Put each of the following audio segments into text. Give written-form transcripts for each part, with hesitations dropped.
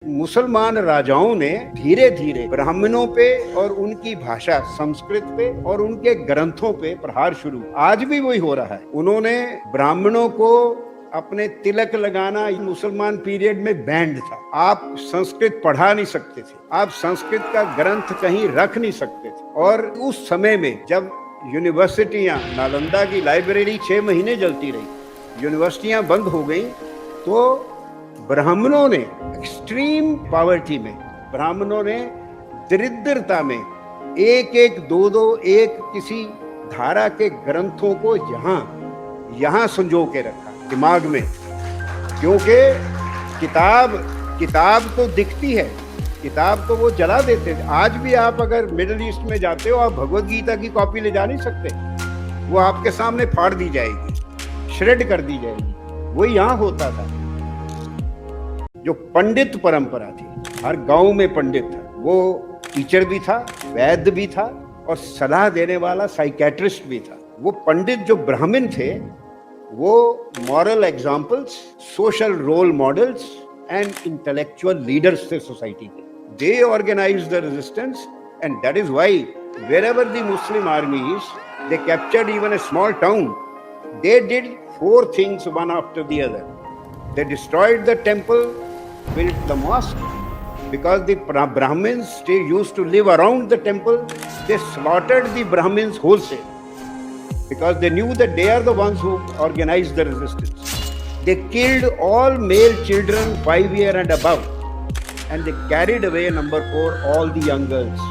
मुसलमान राजाओं ने धीरे धीरे ब्राह्मणों पे और उनकी भाषा संस्कृत पे और उनके ग्रंथों पे प्रहार शुरू, आज भी वही हो रहा है। उन्होंने ब्राह्मणों को अपने तिलक लगाना मुसलमान पीरियड में बैंड था। आप संस्कृत पढ़ा नहीं सकते थे, आप संस्कृत का ग्रंथ कहीं रख नहीं सकते थे। और उस समय में जब यूनिवर्सिटियां, नालंदा की लाइब्रेरी 6 महीने जलती रही, यूनिवर्सिटियां बंद हो गई, तो ब्राह्मणों ने एक्सट्रीम पॉवर्टी में, ब्राह्मणों ने दरिद्रता में एक एक दो एक किसी धारा के ग्रंथों को यहाँ संजो के रखा दिमाग में, क्योंकि किताब तो दिखती है, किताब तो वो जला देते थे। आज भी आप अगर मिडिल ईस्ट में जाते हो, आप भगवत गीता की कॉपी ले जा नहीं सकते, वो आपके सामने फाड़ दी जाएगी, श्रेड कर दी जाएगी। वो यहाँ होता था। जो पंडित परंपरा थी, हर गांव में पंडित था, वो टीचर भी था, वैद्य भी था और सलाह देने वाला साइकेट्रिस्ट भी था। वो पंडित जो ब्राह्मण थे, वो moral examples, social role models and intellectual leaders थे सोसाइटी के। They organize the resistance and that is why wherever the Muslim armies, they captured even a small town, they did 4 things one after the other. They destroyed the temple, built the mosque, because the Brahmins used to live around the temple. They slaughtered the Brahmins wholesale because they knew that they are the ones who organized the resistance. They killed all male children 5 years and above, and they carried away number 4 all the young girls.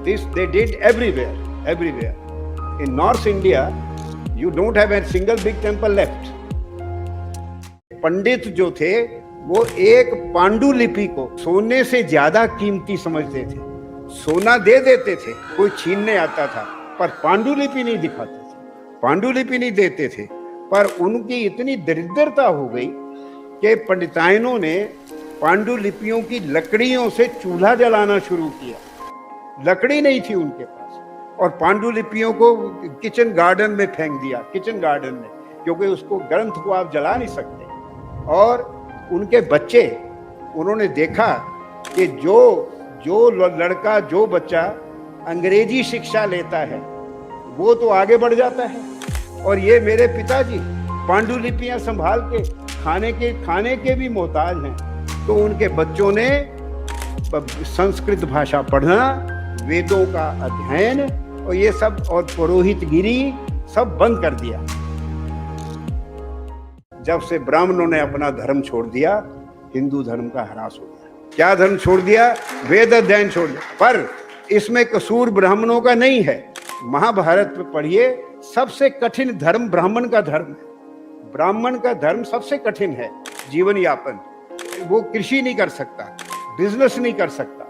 This they did everywhere. In North India, you don't have a single big temple left. पंडित जो थे, वो एक पांडुलिपि को सोने से ज्यादा कीमती समझते थे। सोना दे देते थे, कोई छीनने आता था, पर पांडुलिपि नहीं दिखाते थे, पांडुलिपि नहीं देते थे। पर उनकी इतनी दरिद्रता हो गई कि पंडिताइनों ने पांडुलिपियों की लकड़ियों से चूल्हा जलाना शुरू किया। लकड़ी नहीं थी उनके पास, और पांडुलिपियों को किचन गार्डन में फेंक दिया, किचन गार्डन में, क्योंकि उसको ग्रंथ को आप जला नहीं सकते। और उनके बच्चे, उन्होंने देखा कि जो लड़का, जो बच्चा अंग्रेजी शिक्षा लेता है, वो तो आगे बढ़ जाता है, और ये मेरे पिताजी पांडुलिपियां संभाल के खाने के भी मोहताज हैं। तो उनके बच्चों ने संस्कृत भाषा पढ़ना, वेदों का अध्ययन और ये सब, और पुरोहितगिरी सब बंद कर दिया। जब से ब्राह्मणों ने अपना धर्म छोड़ दिया, हिंदू धर्म का ह्रास हो गया। क्या धर्म छोड़ दिया? वेद अध्ययन छोड़ दिया। पर इसमें कसूर ब्राह्मणों का नहीं है। महाभारत में पढ़िए, सबसे कठिन धर्म ब्राह्मण का धर्म है। ब्राह्मण का धर्म सबसे कठिन है जीवन यापन। वो कृषि नहीं कर सकता, बिजनेस नहीं कर सकता,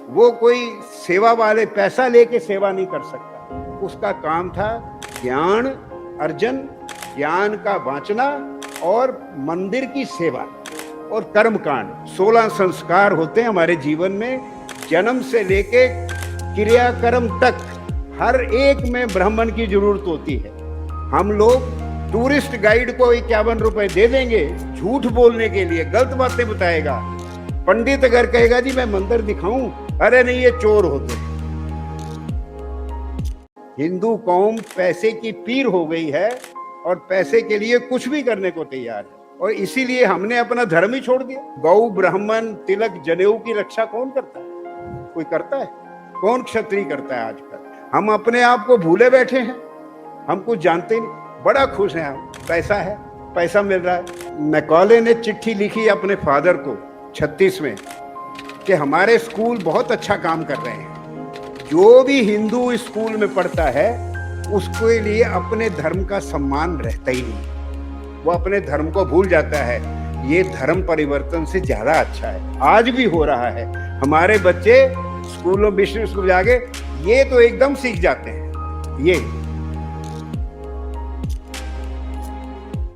वो कोई सेवा वाले पैसा लेके सेवा नहीं कर सकता। उसका काम था ज्ञान अर्जन, ज्ञान का बांचना और मंदिर की सेवा और कर्मकांड। 16 संस्कार होते हैं हमारे जीवन में, जन्म से लेके क्रियाकर्म तक, हर एक में ब्राह्मण की जरूरत होती है। हम लोग टूरिस्ट गाइड को 51 रुपए दे देंगे झूठ बोलने के लिए, गलत बातें बताएगा। पंडित अगर कहेगा जी मैं मंदिर दिखाऊं, अरे नहीं, ये चोर होते हैं। हिंदू कौम पैसे की पीर हो गई है और पैसे के लिए कुछ भी करने को तैयार है, और इसीलिए हमने अपना धर्म ही छोड़ दिया। गौ, ब्राह्मण, तिलक, जनेऊ की रक्षा कौन करता है? कोई करता है? कौन क्षत्रिय करता है आजकल? हम अपने आप को भूले बैठे हैं, हम कुछ जानते नहीं। बड़ा खुश हैं हम, पैसा है, पैसा मिल रहा है। मैकॉले ने चिट्ठी लिखी अपने फादर को 36 में कि हमारे स्कूल बहुत अच्छा काम कर रहे हैं। जो भी हिंदू स्कूल में पढ़ता है, उसके लिए अपने धर्म का सम्मान रहता ही नहीं, वो अपने धर्म को भूल जाता है। ये धर्म परिवर्तन से ज्यादा अच्छा है। आज भी हो रहा है। हमारे बच्चे स्कूलों, मिशन स्कूल जाके ये तो एकदम सीख जाते हैं। ये